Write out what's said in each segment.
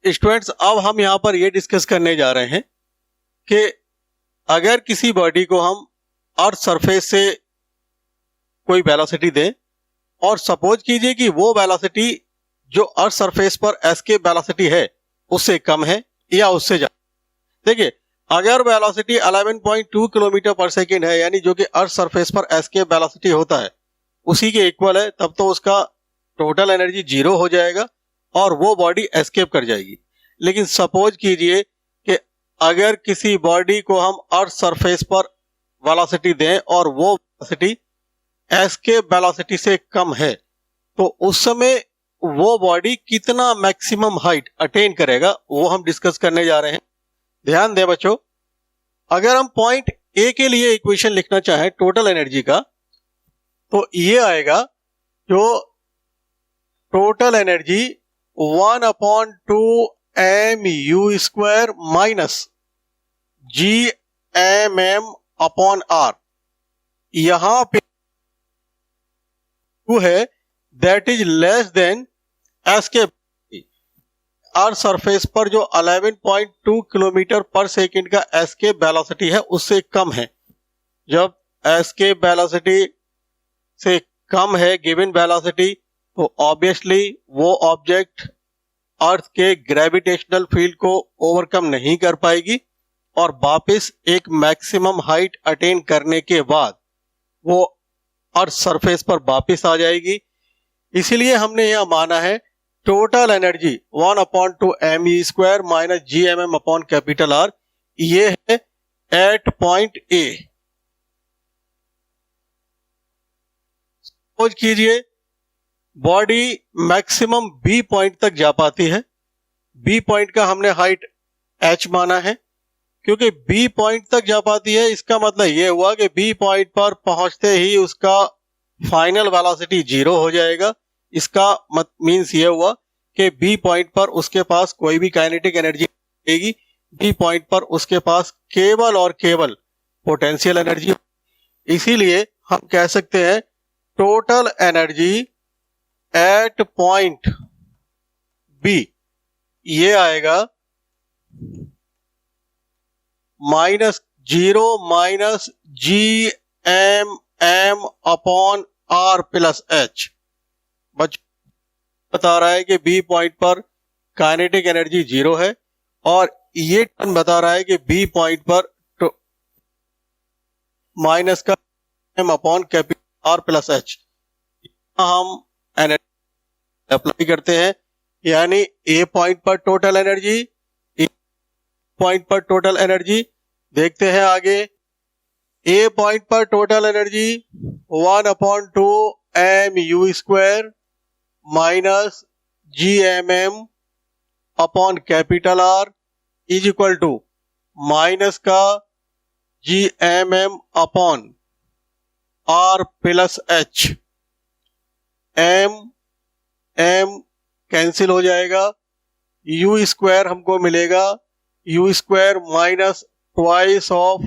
Students, अब हम यहाँ पर ये डिस्कस करने जा रहे हैं कि अगर किसी बॉडी को हम अर्थ सरफेस से कोई वेलोसिटी दें और सपोज कीजिए कि वो वेलोसिटी जो अर्थ सरफेस पर एस्केप वेलोसिटी है उससे कम है या उससे ज्यादा। देखिए, अगर वेलोसिटी 11.2 किलोमीटर पर सेकेंड है, यानी जो कि अर्थ सरफेस पर एस्केप वेलोसिटी होता है उसी के इक्वल है, तब तो उसका टोटल एनर्जी 0 हो जाएगा और वो बॉडी एस्केप कर जाएगी। लेकिन सपोज कीजिए कि अगर किसी बॉडी को हम अर्थ सरफेस पर वेलोसिटी दें और वो वेलोसिटी एस्केप वेलोसिटी से कम है, तो उस समय वो बॉडी कितना मैक्सिमम हाइट अटेन करेगा वो हम डिस्कस करने जा रहे हैं। ध्यान दें बच्चों, अगर हम पॉइंट ए के लिए इक्वेशन लिखना चाहें टोटल एनर्जी का, तो ये आएगा जो total energy 1/2 mu² minus Gmm/r। यहां पे है that is less than escape. Earth surface पर जो 11.2 किलोमीटर पर सेकेंड का एस्केप वेलोसिटी है उससे कम है। जब एस्केप वेलोसिटी से कम है गिवन वेलोसिटी, तो ऑब्वियसली वो ऑब्जेक्ट अर्थ के ग्रेविटेशनल फील्ड को ओवरकम नहीं कर पाएगी और वापस एक मैक्सिमम हाइट अटेन करने के बाद वो अर्थ सरफेस पर वापस आ जाएगी। इसीलिए हमने यह माना है total energy 1/2 mu² minus Gmm/R, ये है एट पॉइंट ए। सपोज कीजिए बॉडी मैक्सिमम बी पॉइंट तक जा पाती है। बी पॉइंट का हमने हाइट h माना है। क्योंकि बी पॉइंट तक जा पाती है, इसका मतलब यह हुआ कि बी पॉइंट पर पहुंचते ही उसका फाइनल वेलोसिटी 0 हो जाएगा। इसका मीन्स ये हुआ कि बी पॉइंट पर उसके पास कोई भी काइनेटिक एनर्जी नहीं रहेगी। बी पॉइंट पर उसके पास केवल और केवल पोटेंशियल एनर्जी। इसीलिए हम कह सकते हैं total energy at point B ये आएगा -0 माइनस Gmm/r प्लस h। बता रहा है कि बी पॉइंट पर काइनेटिक एनर्जी 0 है और ये टर्म बता रहा है कि बी पॉइंट पर माइनस का m/R प्लस h। हम एनर्जी अप्लाई करते हैं, यानी ए पॉइंट पर टोटल एनर्जी, पॉइंट पर टोटल एनर्जी। देखते हैं आगे, ए पॉइंट पर total energy 1/2 mu² minus Gmm/R is equal to minus का Gmm/R plus h। m cancel हो जाएगा, u² हमको मिलेगा u² minus twice of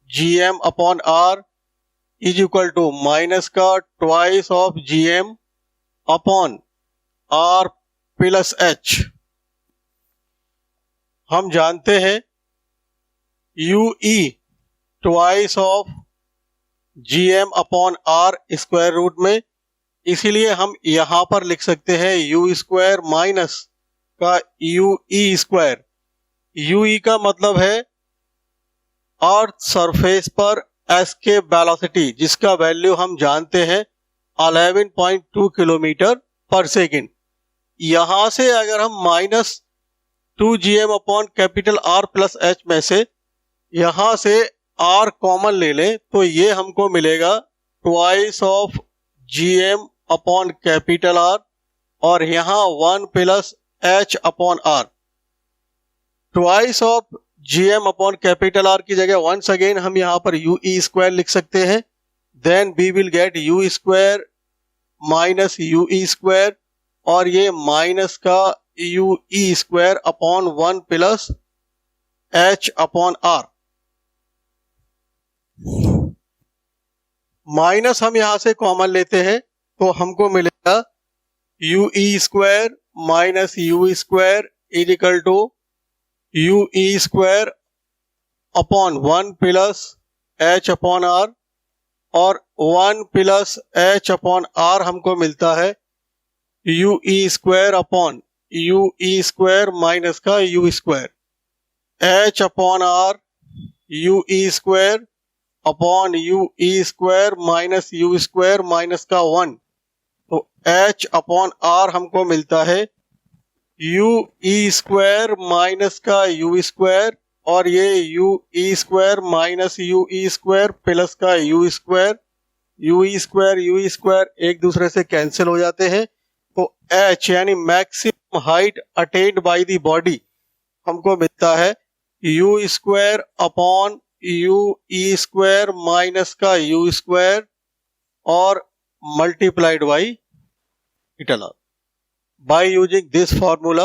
Gm/R is equal to minus का twice of Gm/R plus h। हम जानते हैं UE twice of Gm/R square root में, इसीलिए हम यहां पर लिख सकते हैं u² माइनस का UE²। UE का मतलब है अर्थ सरफेस पर एस्केप वेलोसिटी, जिसका वैल्यू हम जानते हैं 11.2 किलोमीटर पर सेकेंड। यहां से अगर हम -2 Gm/R प्लस h में से यहां से r कॉमन ले लें, तो ये हमको मिलेगा ट्वाइस ऑफ Gm/R और यहां 1 plus h/R। Twice of Gm/R की जगह वंस अगेन हम यहां पर UE² लिख सकते हैं। Then we will get u² minus UE² और ये माइनस का UE² upon 1 plus h/R। Minus हम यहां से कॉमन लेते हैं तो हमको मिलेगा UE² minus U² is equal to U E square upon 1 plus H upon R, और 1 प्लस एच अपॉन आर हमको मिलता है U E square upon U E square minus का U square, H upon R U E square upon U E square minus U square minus का 1। तो H upon R हमको मिलता है U E square minus का U square, और ये you E square minus you E square plus का U square, you square एक दूसरे से कैंसिल हो जाते हैं। तो एच यानी maximum height attained by the body हमको मिलता है U square upon U E square minus का यू स्क्वायर और मल्टीप्लाइड बाई इटल R. By using this formula,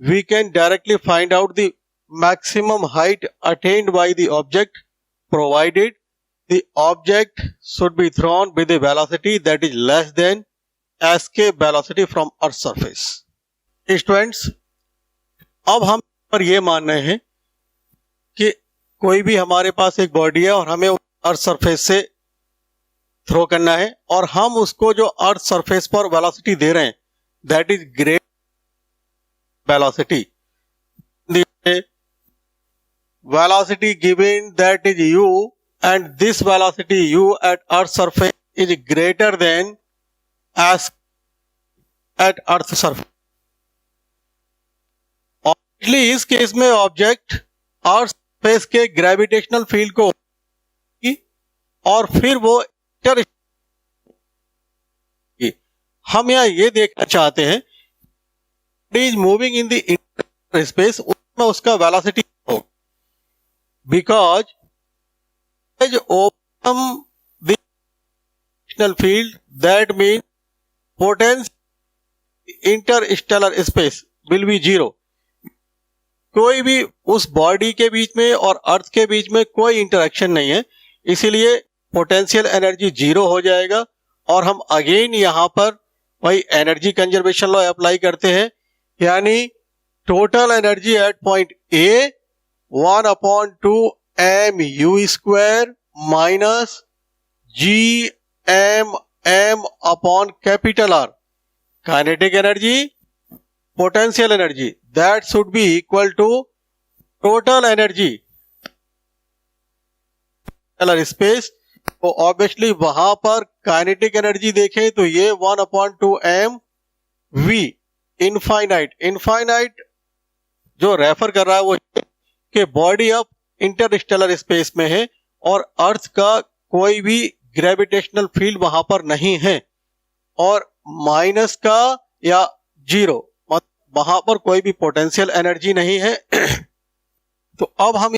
we can directly find out the maximum height attained by the object, provided the object should be thrown with a velocity that is less than escape velocity from Earth's surface. Students, अब हम पर ये मान रहे हैं कि कोई भी हमारे पास एक बॉडी है और हमें अर्थ सरफेस से थ्रो करना है, और हम उसको जो अर्थ सरफेस पर वेलोसिटी दे रहे हैं that is great velocity. The velocity given that is u, and this velocity u at earth surface is greater than as at earth surface. Obviously इस केस में ऑब्जेक्ट अर्थ सरफेस के gravitational field को और फिर वो हम यहाँ ये देखना चाहते हैं is moving in the inter space, उसमें उसका वेलोसिटी हो, because open the field that mean potential Interstellar space will be zero. कोई भी उस बॉडी के बीच में और अर्थ के बीच में कोई इंटरेक्शन नहीं है, इसीलिए पोटेंशियल एनर्जी जीरो हो जाएगा। और हम अगेन यहाँ पर वही एनर्जी कंजर्वेशन लॉ अप्लाई करते हैं, यानी total energy at point A 1/2 mu square minus G M M upon capital R, kinetic energy potential energy, that should be equal to total energy space. तो obviously वहां पर kinetic energy देखें तो ये 1/2 mv infinite जो refer कर रहा है वो कि बॉडी अब इंटरस्टेलर स्पेस में है और अर्थ का कोई भी ग्रेविटेशनल फील्ड वहां पर नहीं है, और माइनस का या जीरो वहां पर कोई भी पोटेंशियल एनर्जी नहीं है। तो अब हम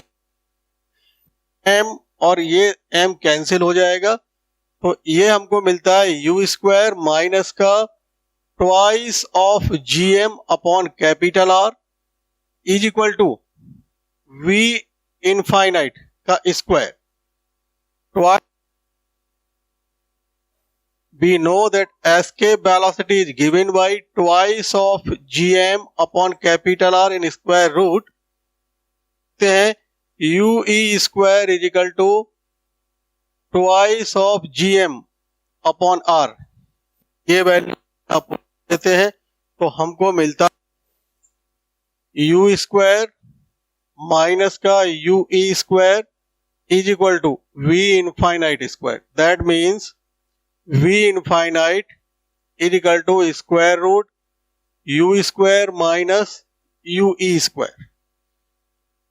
m और ये m कैंसिल हो जाएगा, तो ये हमको मिलता है यू स्क्वायर माइनस का twice of G M upon capital R is equal to v infinite का square. We know that escape velocity is given by twice of gm upon capital R in square root. ue square is equal to twice of gm upon r, ये value आप देते हैं तो हमको मिलता u square minus का ue square is equal to v infinite square. That means v infinite is equal to square root u square minus ue square.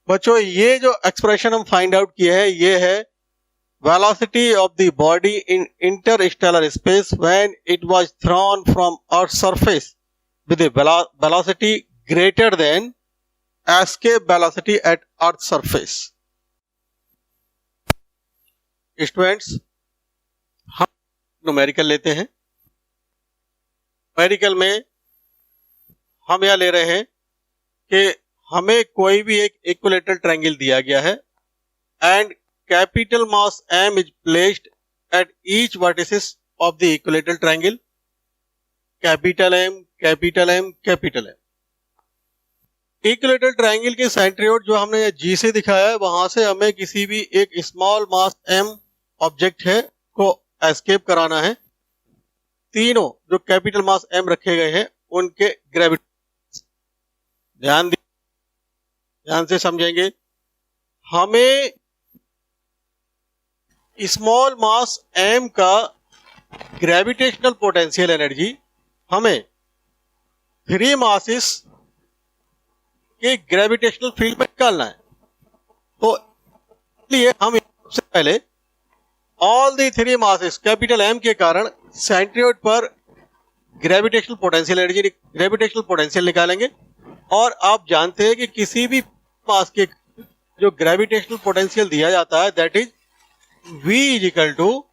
बच्चों ये जो एक्सप्रेशन हम फाइंड आउट किए हैं ये है velocity of the body in interstellar space when it was thrown from Earth's surface with a velocity greater than escape velocity at Earth's surface. Students, हम numerical लेते हैं। न्यूमेरिकल में हम यह ले रहे हैं कि हमें कोई भी एक इक्विलेटरल ट्रायंगल दिया गया है and capital mass m is placed at each vertices of the equilateral triangle, capital M, capital M, capital M. Equilateral triangle के सेंट्रियोड जो हमने जी से दिखाया है, वहां से हमें किसी भी एक स्मॉल मास एम ऑब्जेक्ट है को एस्केप कराना है। तीनों जो कैपिटल मास एम रखे गए हैं उनके ग्रेविटी ध्यान से समझेंगे। हमें स्मॉल मास एम का ग्रेविटेशनल पोटेंशियल एनर्जी हमें 3 मासेस के ग्रेविटेशनल फील्ड में निकालना है। तो इसलिए हम सबसे पहले all the 3 masses capital M के कारण सेंट्रियोड पर ग्रेविटेशनल पोटेंशियल निकालेंगे। और आप जानते हैं कि किसी भी मास के जो ग्रेविटेशनल पोटेंशियल दिया जाता है that is V is equal to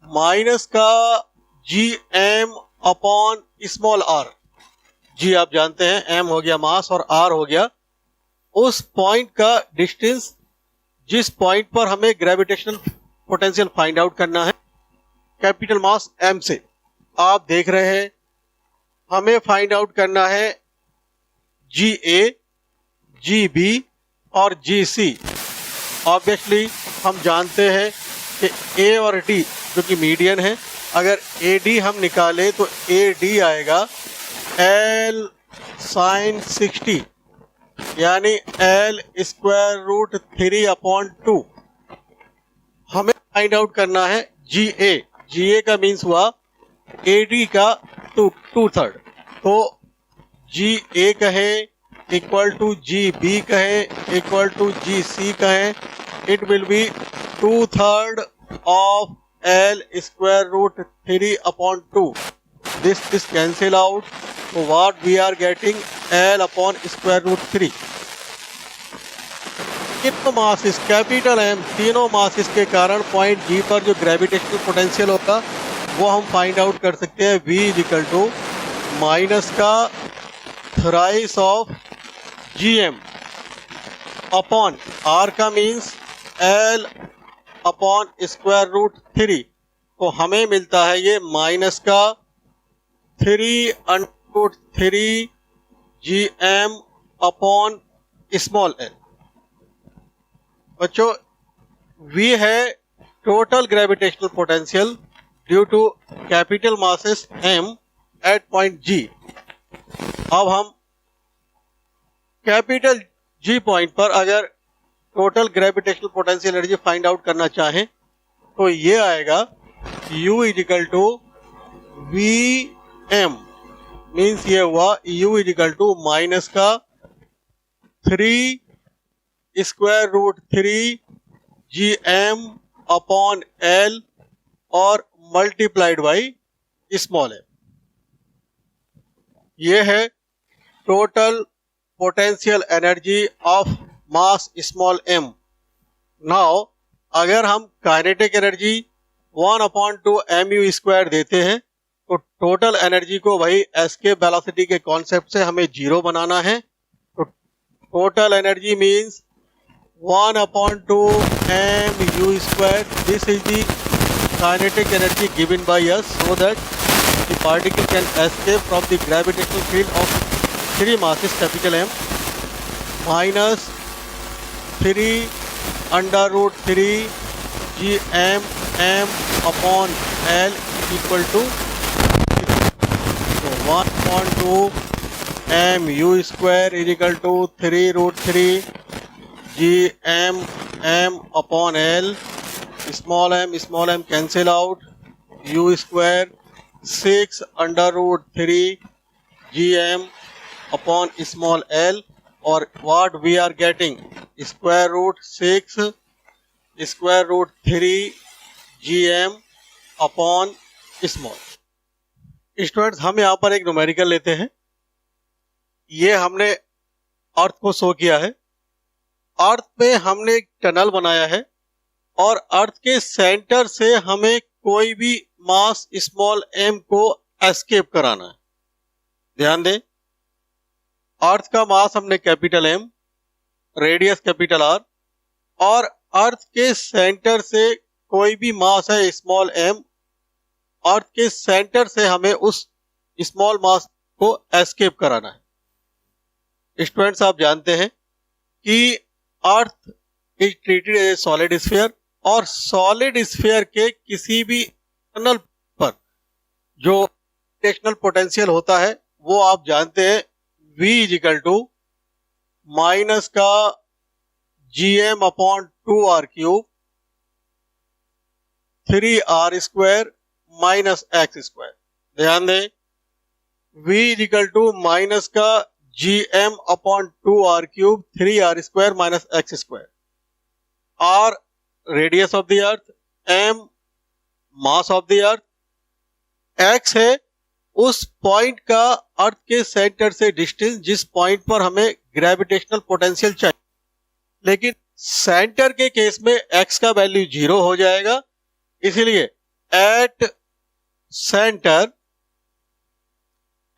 minus का G M upon small R. G आप जानते हैं एम हो गया मास और आर हो गया उस पॉइंट का डिस्टेंस जिस पॉइंट पर हमें ग्रेविटेशनल पोटेंशियल फाइंड आउट करना है कैपिटल मास एम से। आप देख रहे हैं हमें फाइंड आउट करना है जी ए, जी बी और जी सी। ऑब्वियसली हम जानते हैं कि ए और डी जो कि मीडियन है, अगर ए डी हम निकालें तो ए डी आएगा एल साइन 60 यानी एल स्क्वायर रूट 3 अपॉन 2। हमें फाइंड आउट करना है जी ए का मीन्स हुआ ए डी का 2/3। तो जी ए कहे इक्वल टू जी बी कहे इक्वल टू जी सी कहे, it will be 2/3 of L square root 3 upon 2। This cancel out, so what we are getting L upon square root 3। तीनों masses capital M तीनों masses के कारण point जी पर जो gravitational potential होगा वो हम फाइंड आउट कर सकते हैं। V is equal to minus का thrice of G M upon R का means L upon square root 3। तो हमें मिलता है ये माइनस का 3/3 G M upon small L. बच्चों V है total gravitational potential due to capital masses M at point G। अब हम कैपिटल G पॉइंट पर अगर total gravitational potential energy find out करना चाहें तो ये आएगा U is equal to V M means ये हुआ U is equal to minus का 3 square root 3 G M upon L और मल्टीप्लाइड बाई स्मॉल एम। ये है total potential energy of mass small M. Now अगर हम काइनेटिक एनर्जी 1/2 mu स्क्वायर देते हैं तो टोटल एनर्जी को वही एस्केप वेलोसिटी के कॉन्सेप्ट से हमें 0 बनाना है। तो total energy means 1/2 mu square. This is the kinetic energy given by us so that the particle can escape from the gravitational field of 3 masses capital M minus 3/3 G M upon L equal to 1/2 mu square is equal to 3√3 G M upon L. Small M cancel out, u square 6/3 G M upon small L. और what we are getting square root 6 square root 3 G M upon small. Students हम यहाँ पर एक numerical लेते हैं। ये हमने अर्थ को शो किया है। अर्थ में हमने एक टनल बनाया है और अर्थ के सेंटर से हमें कोई भी मास स्मॉल एम को एस्केप कराना है। ध्यान दें, अर्थ का मास हमने capital M, radius capital R और अर्थ के सेंटर से कोई भी मास है स्मॉल एम। अर्थ के सेंटर से हमें उस स्मॉल मास को एस्केप कराना है। स्टूडेंट्स आप जानते हैं कि earth is treated as a solid sphere और सॉलिड स्फीयर के किसी भी एक्सटर्नल पर जो ग्रेविटेशनल पोटेंशियल होता है वो आप जानते हैं V is equal to minus का gm upon 2r cube 3r square minus X square. ध्यान दें, V is equal to minus का gm upon 2r cube 3r square minus X square. r radius of the earth, m mass of the earth, x है उस point का अर्थ के centre से distance जिस point पर हमें ग्रेविटेशनल पोटेंशियल चाहिए। लेकिन सेंटर के केस में x का वैल्यू 0 हो जाएगा, इसलिए at center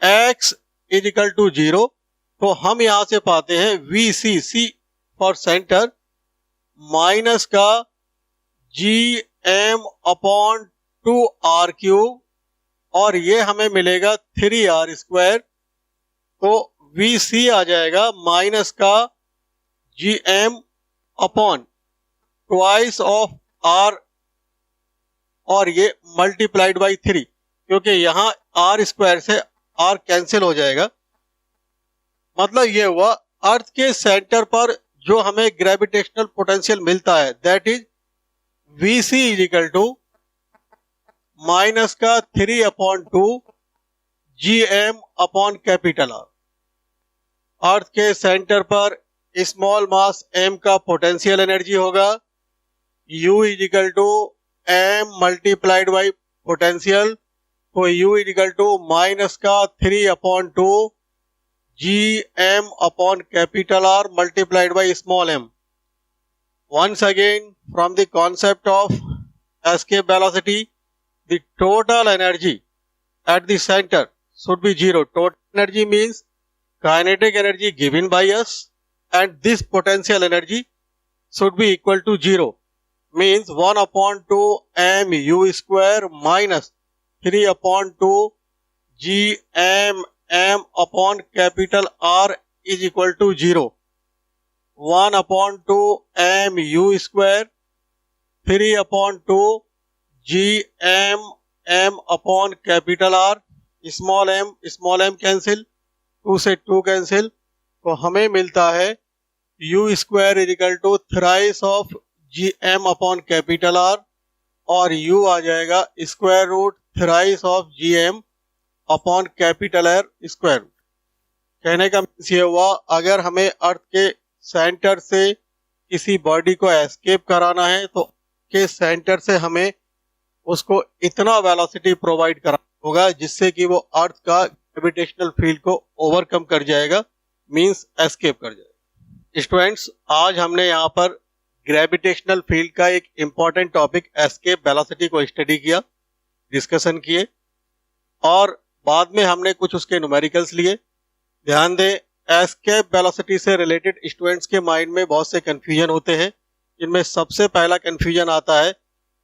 x is equal to 0। तो हम यहां से पाते हैं VC फॉर सेंटर माइनस का gm अपॉन 2r क्यूब और ये हमें मिलेगा 3r स्क्वायर। तो VC आ जाएगा माइनस का gm upon twice of r और ये मल्टीप्लाइड बाई 3, क्योंकि यहां r स्क्वायर से r कैंसिल हो जाएगा। मतलब ये हुआ अर्थ के सेंटर पर जो हमें ग्रेविटेशनल पोटेंशियल मिलता है that is VC is equal to minus का 3 upon 2 gm upon capital R। Earth के सेंटर पर स्मॉल मास m का पोटेंशियल एनर्जी होगा U is equal to m multiplied by potential. तो U is equal to minus का 3 upon 2 gm upon capital R multiplied by small m। Once again from the concept of escape velocity, the total energy at the center should be 0. Total energy means kinetic energy given by us and this potential energy should be equal to 0. Means 1 upon 2 mu square minus 3 upon 2 gm m upon capital R is equal to 0. 1 upon 2 mu square 3 upon 2 gm m upon capital R, small m cancel, 2 से 2 cancel. तो हमें मिलता है u square is equal to thrice of gm upon capital R और u आ जाएगा square root thrice of gm upon capital R square root. कहने का मीन्स ये हुआ, अगर हमें अर्थ के सेंटर से किसी बॉडी को एस्केप कराना है तो के सेंटर से हमें उसको इतना वेलोसिटी प्रोवाइड कराना होगा जिससे कि वो अर्थ का ग्रेविटेशनल फील्ड को ओवरकम कर जाएगा, मींस एस्केप कर जाएगा। स्टूडेंट्स, आज हमने यहाँ पर ग्रेविटेशनल फील्ड का एक इम्पॉर्टेंट टॉपिक एस्केप वेलोसिटी को स्टडी किया, डिस्कशन किए और बाद में हमने कुछ उसके न्यूमेरिकल्स लिए। ध्यान दें, एस्केप वेलोसिटी से रिलेटेड स्टूडेंट्स के माइंड में बहुत से कंफ्यूजन होते हैं। इनमें सबसे पहला कंफ्यूजन आता है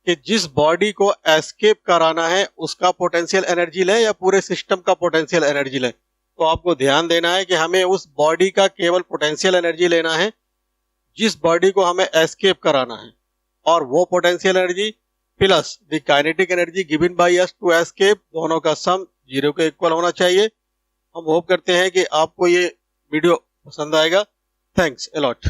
कि जिस बॉडी को एस्केप कराना है उसका पोटेंशियल एनर्जी लें या पूरे सिस्टम का पोटेंशियल एनर्जी लें। तो आपको ध्यान देना है कि हमें उस बॉडी का केवल पोटेंशियल एनर्जी लेना है जिस बॉडी को हमें एस्केप कराना है, और वो potential energy plus the kinetic energy given by us to escape, दोनों का सम 0 के इक्वल होना चाहिए। हम होप करते हैं कि आपको ये वीडियो पसंद आएगा। Thanks a lot.